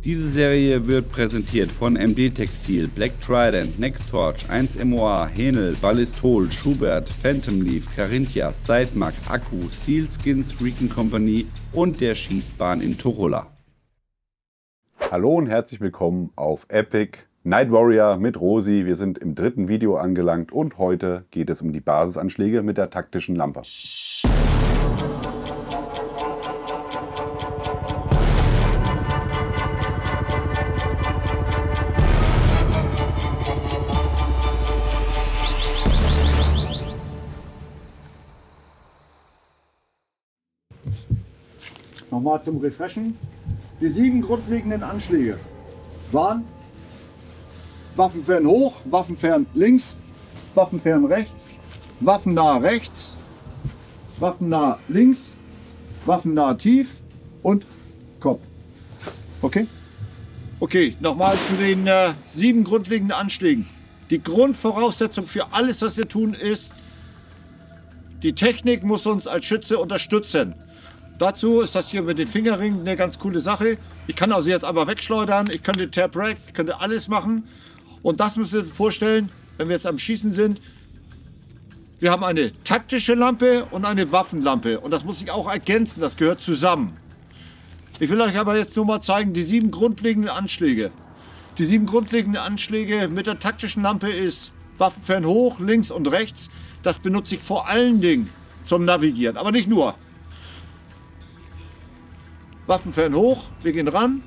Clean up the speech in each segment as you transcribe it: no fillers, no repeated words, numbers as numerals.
Diese Serie wird präsentiert von MD Textil, Black Trident, Nextorch, 1MOA, Henel, Ballistol, Schubert, Phantom Leaf, Carinthia, Sidemark, Akku, Sealskins, Recon Company und der Schießbahn in Tuchola. Hallo und herzlich willkommen auf Epic Night Warrior mit Rosi. Wir sind im dritten Video angelangt und heute geht es um die Basisanschläge mit der taktischen Lampe. Nochmal zum Refreshen. Die 7 grundlegenden Anschläge waren Waffenfern hoch, Waffenfern links, Waffenfern rechts, waffennah rechts, waffennah links, waffennah tief und Kopf. Okay? Okay, nochmal zu den 7 grundlegenden Anschlägen. Die Grundvoraussetzung für alles, was wir tun, ist, die Technik muss uns als Schütze unterstützen. Dazu ist das hier mit den Fingerringen eine ganz coole Sache. Ich kann also jetzt einfach wegschleudern, ich könnte Tap Rack, ich könnte alles machen. Und das müsst ihr euch vorstellen, wenn wir jetzt am Schießen sind. Wir haben eine taktische Lampe und eine Waffenlampe. Und das muss ich auch ergänzen, das gehört zusammen. Ich will euch aber jetzt nur mal zeigen, die 7 grundlegenden Anschläge. Die 7 grundlegenden Anschläge mit der taktischen Lampe ist Waffenfern hoch, links und rechts. Das benutze ich vor allen Dingen zum Navigieren, aber nicht nur. Waffenfern hoch, wir gehen ran,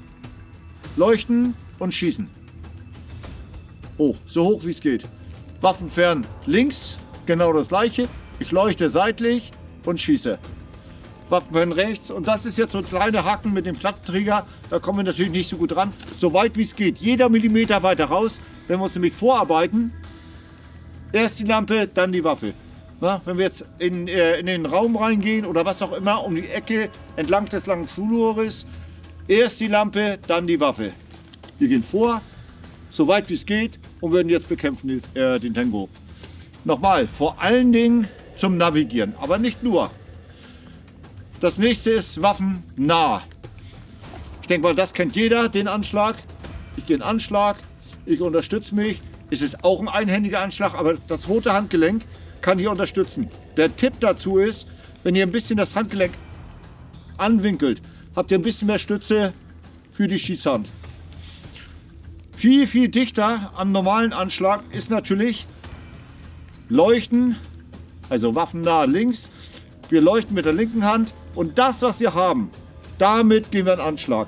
leuchten und schießen. Oh, so hoch wie es geht. Waffenfern links, genau das gleiche. Ich leuchte seitlich und schieße. Waffenfern rechts und das ist jetzt so ein kleiner Haken mit dem Plattenträger. Da kommen wir natürlich nicht so gut ran. So weit wie es geht, jeder Millimeter weiter raus. Wenn wir uns nämlich vorarbeiten, erst die Lampe, dann die Waffe. Na, wenn wir jetzt in den Raum reingehen oder was auch immer, um die Ecke entlang des langen Flurs, erst die Lampe, dann die Waffe. Wir gehen vor, so weit wie es geht und werden jetzt bekämpfen den Tango. Nochmal, vor allen Dingen zum Navigieren, aber nicht nur. Das nächste ist waffennah. Ich denke mal, das kennt jeder, den Anschlag. Ich gehe in Anschlag, ich unterstütze mich. Es ist auch ein einhändiger Anschlag, aber das rote Handgelenk kann hier unterstützen. Der Tipp dazu ist, wenn ihr ein bisschen das Handgelenk anwinkelt, habt ihr ein bisschen mehr Stütze für die Schießhand. Viel, viel dichter am normalen Anschlag ist natürlich Leuchten, also waffennah links. Wir leuchten mit der linken Hand und das, was wir haben, damit gehen wir in Anschlag.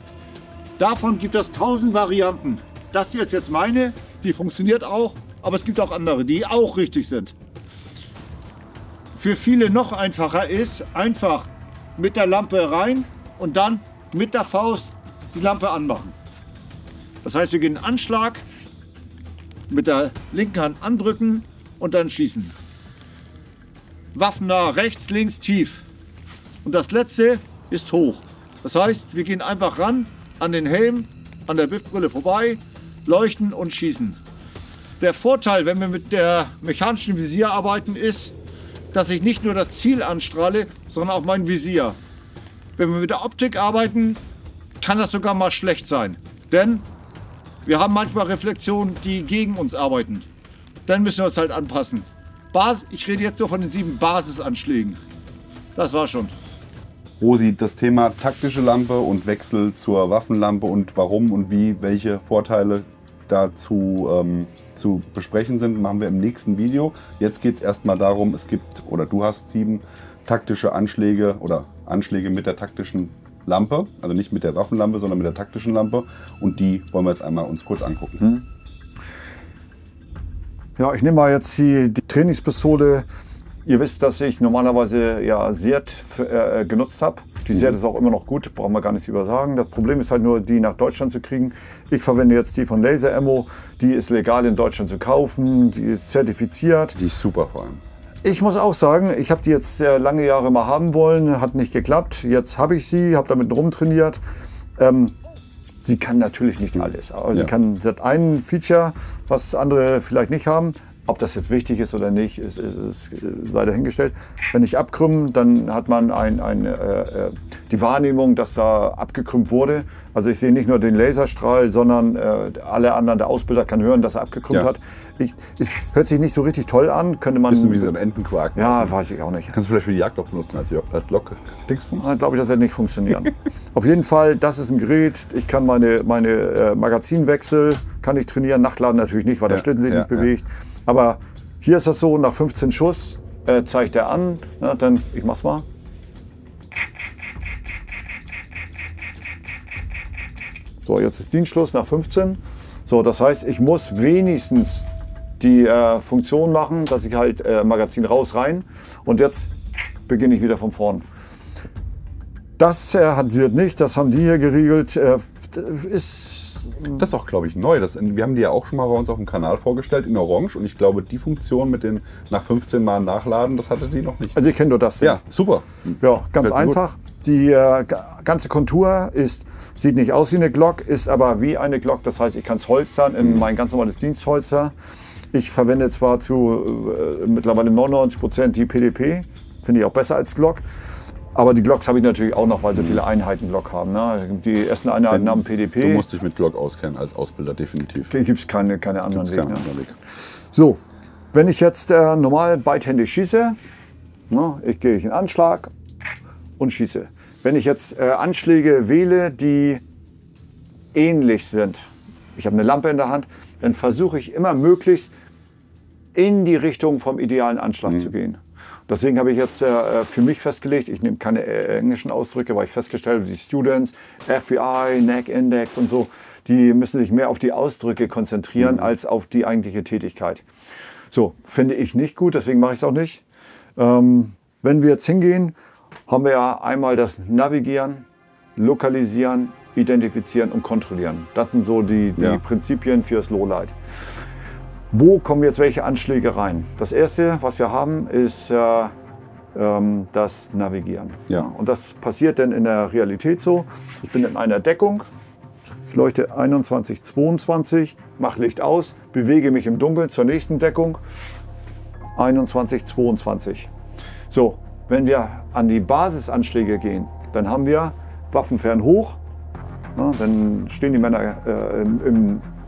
Davon gibt es 1000 Varianten. Das hier ist jetzt meine, die funktioniert auch, aber es gibt auch andere, die auch richtig sind. Für viele noch einfacher ist, einfach mit der Lampe rein und dann mit der Faust die Lampe anmachen. Das heißt, wir gehen in Anschlag, mit der linken Hand andrücken und dann schießen. Waffennah rechts, links, tief. Und das letzte ist hoch. Das heißt, wir gehen einfach ran an den Helm, an der Biffbrille vorbei, leuchten und schießen. Der Vorteil, wenn wir mit der mechanischen Visier arbeiten, ist, dass ich nicht nur das Ziel anstrahle, sondern auch mein Visier. Wenn wir mit der Optik arbeiten, kann das sogar mal schlecht sein. Denn wir haben manchmal Reflexionen, die gegen uns arbeiten. Dann müssen wir uns halt anpassen. Ich rede jetzt nur von den 7 Basisanschlägen. Das war schon. Rosi, das Thema taktische Lampe und Wechsel zur Waffenlampe und warum und wie, welche Vorteile dazu zu besprechen sind, machen wir im nächsten Video. Jetzt geht es erstmal darum, du hast 7 taktische Anschläge oder Anschläge mit der taktischen Lampe, also nicht mit der Waffenlampe, sondern mit der taktischen Lampe und die wollen wir jetzt einmal uns kurz angucken. Ja, ich nehme mal jetzt die Trainingspistole. Ihr wisst, dass ich normalerweise ja SEAT genutzt habe. Die SEAT ist auch immer noch gut, brauchen wir gar nicht übersagen. Das Problem ist halt nur, die nach Deutschland zu kriegen. Ich verwende jetzt die von Laser Ammo. Die ist legal in Deutschland zu kaufen, die ist zertifiziert. Die ist super vor allem. Ich muss auch sagen, ich habe die jetzt sehr lange Jahre mal haben wollen, hat nicht geklappt. Jetzt habe ich sie, habe damit rumtrainiert. Sie kann natürlich nicht alles. Aber sie hat ein Feature, was andere vielleicht nicht haben. Ob das jetzt wichtig ist oder nicht, ist sei dahingestellt. Wenn ich abkrümme, dann hat man die Wahrnehmung, dass da abgekrümmt wurde. Also ich sehe nicht nur den Laserstrahl, sondern alle anderen, der Ausbilder kann hören, dass er abgekrümmt hat. Es hört sich nicht so richtig toll an. Könnte man, bisschen wie so ein Entenquark. Ja, weiß ich auch nicht. Kannst du vielleicht für die Jagd auch benutzen als Locke? Glaube ich, das wird nicht funktionieren. Auf jeden Fall, das ist ein Gerät. Ich kann meine Magazinwechsel kann ich trainieren. Nachladen natürlich nicht, weil der Schlitten sich nicht bewegt. Aber hier ist das so, nach 15 Schuss zeigt er an. Ja, dann, ich mach's mal. So, jetzt ist Dienstschluss nach 15. So, das heißt, ich muss wenigstens die Funktion machen, dass ich halt Magazin raus, rein. Und jetzt beginne ich wieder von vorn. Das hat Sirt nicht, das haben die hier geregelt. Das ist auch, glaube ich, neu. Wir haben die ja auch schon mal bei uns auf dem Kanal vorgestellt, in Orange. Und ich glaube, die Funktion mit den nach 15 Mal Nachladen, das hatte die noch nicht. Also ich kenne nur das Ding. Ja, super. Ja, ganz einfach. Die ganze Kontur sieht nicht aus wie eine Glock, ist aber wie eine Glock. Das heißt, ich kann es holstern in mein ganz normales Dienstholster. Ich verwende zwar zu mittlerweile 99% die PDP, finde ich auch besser als Glock. Aber die Glocks habe ich natürlich auch noch, weil so viele Einheiten Glock haben. Ne? Die ersten Einheiten haben PDP. Du musst dich mit Glock auskennen als Ausbilder, definitiv. Hier gibt es keine anderen Wege. Ne? So, wenn ich jetzt normal beidhändig schieße, ne, ich gehe in Anschlag und schieße. Wenn ich jetzt Anschläge wähle, die ähnlich sind, ich habe eine Lampe in der Hand, dann versuche ich immer möglichst in die Richtung vom idealen Anschlag zu gehen. Deswegen habe ich jetzt für mich festgelegt, ich nehme keine englischen Ausdrücke, weil ich festgestellt habe, die Students, FBI, NAC Index und so, die müssen sich mehr auf die Ausdrücke konzentrieren als auf die eigentliche Tätigkeit. So, finde ich nicht gut, deswegen mache ich es auch nicht. Wenn wir jetzt hingehen, haben wir ja einmal das Navigieren, Lokalisieren, Identifizieren und Kontrollieren. Das sind so die Prinzipien für das Lowlight. Wo kommen jetzt welche Anschläge rein? Das erste, was wir haben, ist das Navigieren. Ja. Und das passiert dann in der Realität so. Ich bin in einer Deckung, ich leuchte 21, 22, mache Licht aus, bewege mich im Dunkeln zur nächsten Deckung, 21, 22. So, wenn wir an die Basisanschläge gehen, dann haben wir Waffenfern hoch. Ja, dann stehen die Männer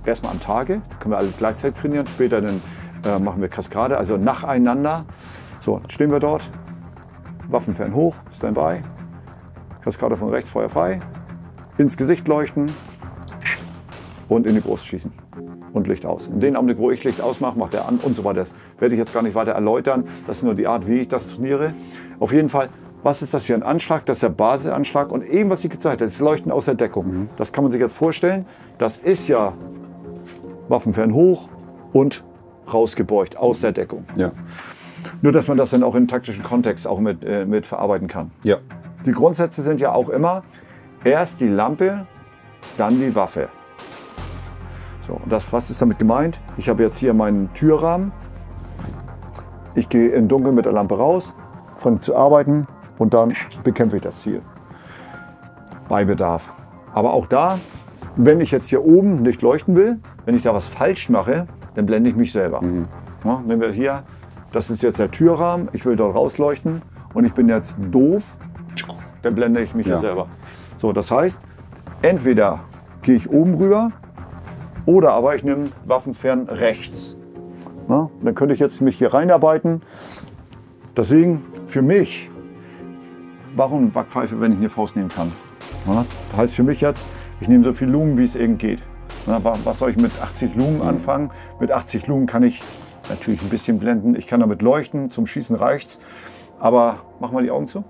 erstmal am Tage, da können wir alle gleichzeitig trainieren, später dann machen wir Kaskade, also nacheinander. So, dann stehen wir dort, Waffenfern hoch, Standby, Kaskade von rechts, Feuer frei, ins Gesicht leuchten und in die Brust schießen und Licht aus. In dem Augenblick, wo ich Licht ausmache, macht er an und so weiter. Das werde ich jetzt gar nicht weiter erläutern, das ist nur die Art, wie ich das trainiere. Auf jeden Fall, was ist das für ein Anschlag? Das ist der Basisanschlag und eben, was ich gezeigt habe, das Leuchten aus der Deckung. Das kann man sich jetzt vorstellen, das ist ja Waffenfern hoch und rausgebeugt aus der Deckung. Ja. Nur, dass man das dann auch im taktischen Kontext auch mit verarbeiten kann. Ja. Die Grundsätze sind ja auch immer, erst die Lampe, dann die Waffe. So, und was ist damit gemeint? Ich habe jetzt hier meinen Türrahmen. Ich gehe im Dunkeln mit der Lampe raus, fange zu arbeiten und dann bekämpfe ich das Ziel. Bei Bedarf. Aber auch da, wenn ich jetzt hier oben nicht leuchten will, wenn ich da was falsch mache, dann blende ich mich selber. Ja, nehmen wir hier, das ist jetzt der Türrahmen, ich will dort rausleuchten und ich bin jetzt doof, dann blende ich mich hier selber. So, das heißt, entweder gehe ich oben rüber oder aber ich nehme Waffenfern rechts. Ja, dann könnte ich jetzt mich hier reinarbeiten. Deswegen für mich, warum Backpfeife, wenn ich eine Faust nehmen kann? Ja, das heißt für mich jetzt, ich nehme so viel Lumen, wie es irgend geht. Na, was soll ich mit 80 Lumen anfangen? Mit 80 Lumen kann ich natürlich ein bisschen blenden. Ich kann damit leuchten, zum Schießen reicht's. Aber mach mal die Augen zu.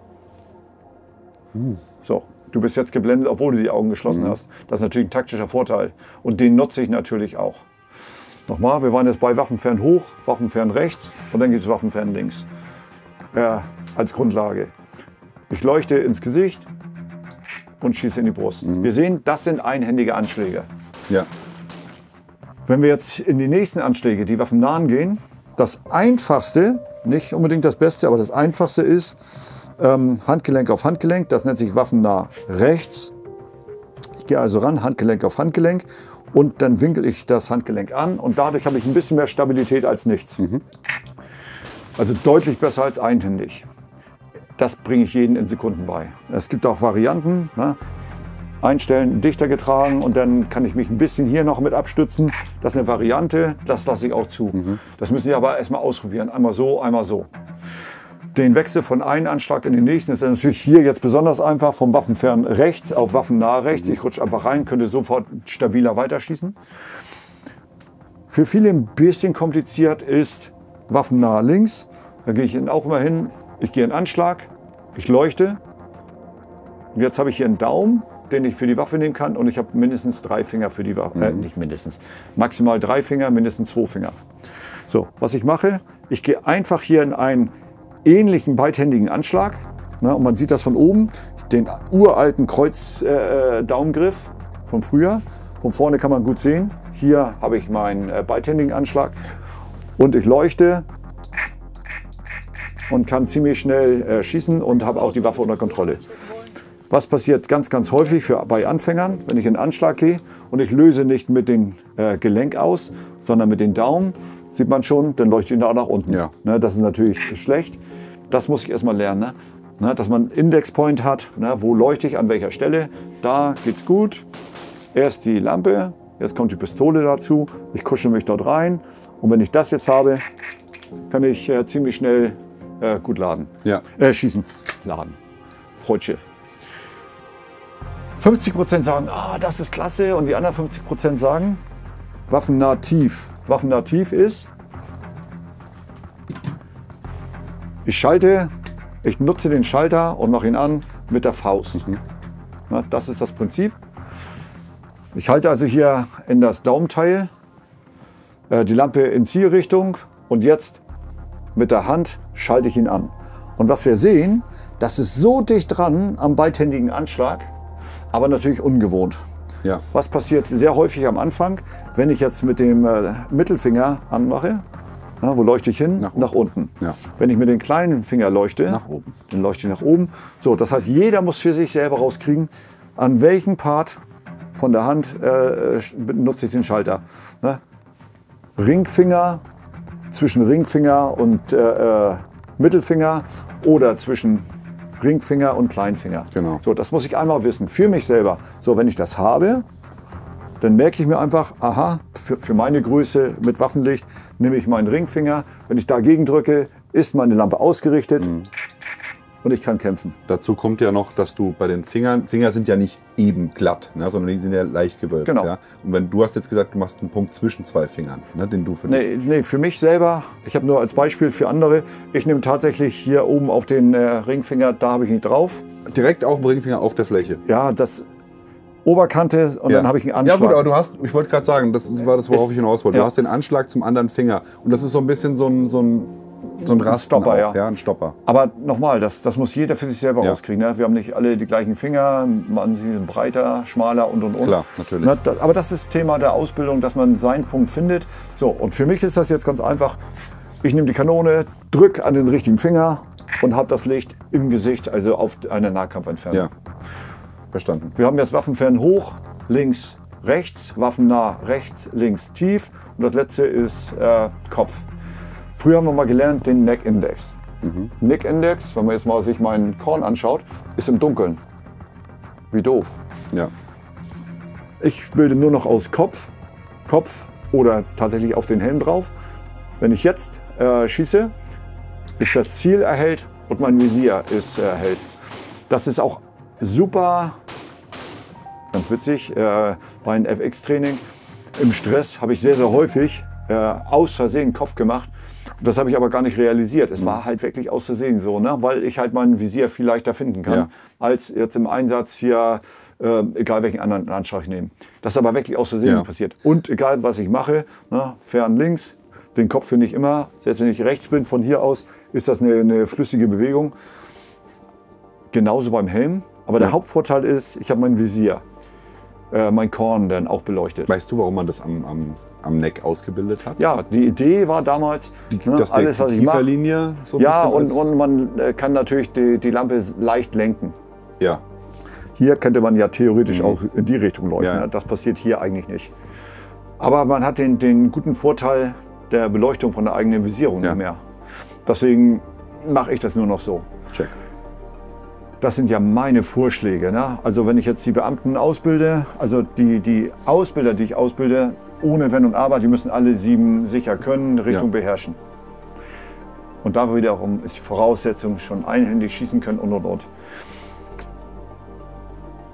So, du bist jetzt geblendet, obwohl du die Augen geschlossen hast. Das ist natürlich ein taktischer Vorteil. Und den nutze ich natürlich auch. Nochmal, wir waren jetzt bei Waffenfern hoch, Waffenfern rechts und dann gibt es Waffenfern links. Als Grundlage. Ich leuchte ins Gesicht und schieße in die Brust. Wir sehen, das sind einhändige Anschläge. Ja. Wenn wir jetzt in die nächsten Anschläge, die waffennahen gehen, das Einfachste, nicht unbedingt das Beste, aber das Einfachste ist Handgelenk auf Handgelenk. Das nennt sich waffennah rechts. Ich gehe also ran, Handgelenk auf Handgelenk und dann winkel ich das Handgelenk an und dadurch habe ich ein bisschen mehr Stabilität als nichts. Also deutlich besser als einhändig. Das bringe ich jedem in Sekunden bei. Es gibt auch Varianten, ne? Einstellen, dichter getragen und dann kann ich mich ein bisschen hier noch mit abstützen. Das ist eine Variante, das lasse ich auch zu. Das müssen Sie aber erstmal ausprobieren. Einmal so, einmal so. Den Wechsel von einem Anschlag in den nächsten ist natürlich hier jetzt besonders einfach. Vom Waffenfern rechts auf waffennah rechts. Ich rutsche einfach rein, könnte sofort stabiler weiterschießen. Für viele ein bisschen kompliziert ist waffennah links. Da gehe ich auch immer hin. Ich gehe in Anschlag, ich leuchte. Und jetzt habe ich hier einen Daumen, den ich für die Waffe nehmen kann. Und ich habe mindestens 3 Finger für die Waffe. Nicht mindestens. Maximal 3 Finger, mindestens 2 Finger. So, was ich mache, ich gehe einfach hier in einen ähnlichen beidhändigen Anschlag. Ne, und man sieht das von oben. Den uralten Kreuz-Daumengriff von früher. Von vorne kann man gut sehen. Hier habe ich meinen beidhändigen Anschlag. Und ich leuchte und kann ziemlich schnell schießen und habe auch die Waffe unter Kontrolle. Was passiert ganz, ganz häufig bei Anfängern, wenn ich in den Anschlag gehe und ich löse nicht mit dem Gelenk aus, sondern mit den Daumen, sieht man schon, dann leuchtet ich nach unten. Ja. Ne, das ist natürlich schlecht. Das muss ich erstmal lernen. Ne, dass man einen Indexpoint hat, ne, wo leuchte ich an welcher Stelle. Da geht's gut. Erst die Lampe, jetzt kommt die Pistole dazu. Ich kuschel mich dort rein. Und wenn ich das jetzt habe, kann ich ziemlich schnell gut laden. Ja. Schießen. Laden. Freudsche. 50% sagen, ah, das ist klasse. Und die anderen 50% sagen, waffennah tief. Waffennah tief ist, ich schalte, ich nutze den Schalter und mache ihn an mit der Faust. Na, das ist das Prinzip. Ich halte also hier in das Daumenteil die Lampe in Zielrichtung und jetzt mit der Hand schalte ich ihn an. Und was wir sehen, das ist so dicht dran am beidhändigen Anschlag, aber natürlich ungewohnt. Ja. Was passiert sehr häufig am Anfang, wenn ich jetzt mit dem Mittelfinger anmache, na, wo leuchte ich hin? Nach unten. Ja. Wenn ich mit dem kleinen Finger leuchte, Nach oben. dann leuchte ich nach oben. So, das heißt, jeder muss für sich selber rauskriegen, an welchem Part von der Hand benutze ich den Schalter. Ne? Ringfinger, zwischen Ringfinger und Mittelfinger oder zwischen Ringfinger und Kleinfinger. Genau. So, das muss ich einmal wissen, für mich selber. So, wenn ich das habe, dann merke ich mir einfach, aha, für meine Größe mit Waffenlicht nehme ich meinen Ringfinger. Wenn ich dagegen drücke, ist meine Lampe ausgerichtet und ich kann kämpfen. Dazu kommt ja noch, dass du bei den Finger sind ja nicht eben glatt, ne, sondern die sind ja leicht gewölbt. Genau. Ja? Und wenn du hast jetzt gesagt, du machst einen Punkt zwischen 2 Fingern, ne, den du für dich. Nee, für mich selber, ich habe nur als Beispiel für andere, ich nehme tatsächlich hier oben auf den Ringfinger, da habe ich nicht drauf. Direkt auf dem Ringfinger auf der Fläche. Ja, das Oberkante und dann habe ich einen Anschlag. Ja gut, aber du hast, ich wollte gerade sagen, das war das, worauf ich hinaus wollte. Ja. Du hast den Anschlag zum anderen Finger und das ist so ein bisschen so ein Rasten Stopper, auch, ja. Ein Stopper. Aber nochmal, das muss jeder für sich selber Ja. rauskriegen. Ne? Wir haben nicht alle die gleichen Finger, manche sind breiter, schmaler und. Klar, natürlich. Ne? Aber das ist Thema der Ausbildung, dass man seinen Punkt findet. So, und für mich ist das jetzt ganz einfach. Ich nehme die Kanone, drücke an den richtigen Finger und habe das Licht im Gesicht, also auf eine Nahkampfentfernung. Ja, verstanden. Wir haben jetzt Waffenfern hoch, links, rechts, waffennah, rechts, links, tief. Und das letzte ist Kopf. Früher haben wir mal gelernt den Neck Index. Neck Index, wenn man jetzt mal sich meinen Korn anschaut, ist im Dunkeln. Wie doof. Ja. Ich bilde nur noch aus Kopf oder tatsächlich auf den Helm drauf. Wenn ich jetzt schieße, ist das Ziel erhellt und mein Visier ist erhellt. Das ist auch super, ganz witzig, bei einem FX-Training. Im Stress habe ich sehr, sehr häufig aus Versehen Kopf gemacht. Das habe ich aber gar nicht realisiert. Es war halt wirklich aus Versehen so, ne? Weil ich halt mein Visier viel leichter finden kann, Ja. als jetzt im Einsatz hier, egal welchen anderen Anschlag ich nehme. Das ist aber wirklich aus Versehen Ja. passiert. Und egal was ich mache, ne? Fern links, den Kopf finde ich immer, selbst wenn ich rechts bin, von hier aus ist das eine flüssige Bewegung. Genauso beim Helm. Aber der Hauptvorteil ist, ich habe mein Visier, mein Korn dann auch beleuchtet. Weißt du, warum man das am Neck ausgebildet hat? Ja, die Idee war damals, Dass alles was ich mache. Kieferlinie so ein Ja, bisschen und man kann natürlich die Lampe leicht lenken. ja. Hier könnte man ja theoretisch auch in die Richtung leuchten. Ja. Ne? Das passiert hier eigentlich nicht. Aber man hat den guten Vorteil der Beleuchtung von der eigenen Visierung nicht mehr. Deswegen mache ich das nur noch so. Check. Das sind ja meine Vorschläge. Ne? Also wenn ich jetzt die Beamten ausbilde, also die Ausbilder, die ich ausbilde, ohne Wenn und Aber, die müssen alle 7 sicher können, Richtung beherrschen. Und da wiederum ist die Voraussetzung schon einhändig schießen können und.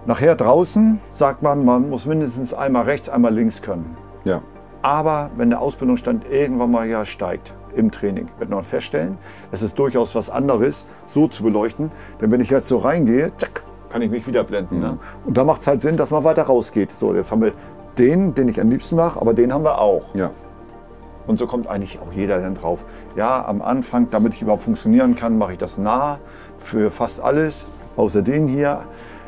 Nachher draußen sagt man muss mindestens einmal rechts, einmal links können. Ja. Aber wenn der Ausbildungsstand irgendwann mal ja steigt im Training, wird man feststellen, es ist durchaus was anderes, so zu beleuchten. Denn wenn ich jetzt so reingehe, zack, kann ich mich wieder blenden. Ne? Und da macht es halt Sinn, dass man weiter rausgeht. So, jetzt haben wir den ich am liebsten mache, aber den haben wir auch. Ja. Und so kommt eigentlich auch jeder dann drauf. Ja, am Anfang, damit ich überhaupt funktionieren kann, mache ich das nah für fast alles, außer den hier.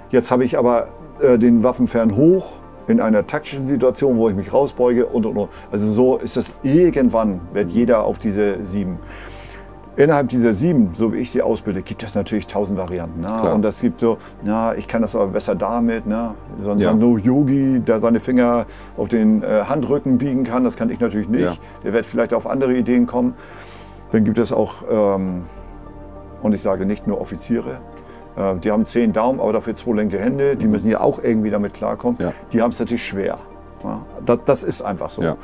Jetzt habe ich aber den Waffenfern hoch in einer taktischen Situation, wo ich mich rausbeuge und. Also so ist das irgendwann, wird jeder auf diese 7. Innerhalb dieser 7, so wie ich sie ausbilde, gibt es natürlich 1000 Varianten. Ne? Und das gibt so, ich kann das aber besser damit. Ne? So ein Yogi, der seine Finger auf den Handrücken biegen kann, das kann ich natürlich nicht. Ja. Der wird vielleicht auf andere Ideen kommen. Dann gibt es auch, und ich sage nicht nur Offiziere, die haben 10 Daumen, aber dafür 2 linke Hände. Die müssen ja auch irgendwie damit klarkommen. Ja. Die haben es natürlich schwer. Ja? Das ist einfach so. Ja.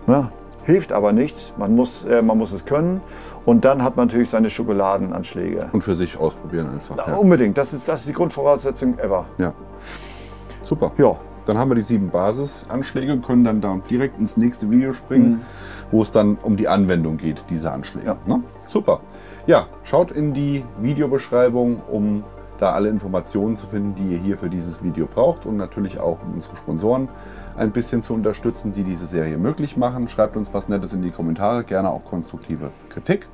Ja? Hilft aber nichts, man muss es können und dann hat man natürlich seine Schokoladenanschläge. Und für sich ausprobieren einfach. Ja. Unbedingt, das ist die Grundvoraussetzung ever. Ja, super. Ja. Dann haben wir die 7 Basisanschläge und können dann da direkt ins nächste Video springen, wo es dann um die Anwendung geht, diese Anschläge. Ja. Ne? Super. Ja, schaut in die Videobeschreibung, um da alle Informationen zu finden, die ihr hier für dieses Video braucht und natürlich auch um unsere Sponsoren ein bisschen zu unterstützen, die diese Serie möglich machen. Schreibt uns was Nettes in die Kommentare, gerne auch konstruktive Kritik.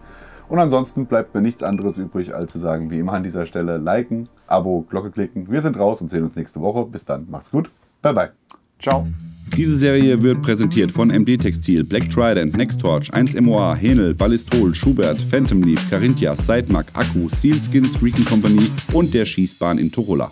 Und ansonsten bleibt mir nichts anderes übrig, als zu sagen, wie immer an dieser Stelle, liken, Abo, Glocke klicken. Wir sind raus und sehen uns nächste Woche. Bis dann, macht's gut. Bye bye. Ciao. Diese Serie wird präsentiert von MD Textil, Black Trident, Nextorch, 1MOA, Henel, Ballistol, Schubert, Phantom Leaf, Carinthia, Sidemark, Akku, Sealskins, Recon Company und der Schießbahn in Torulla.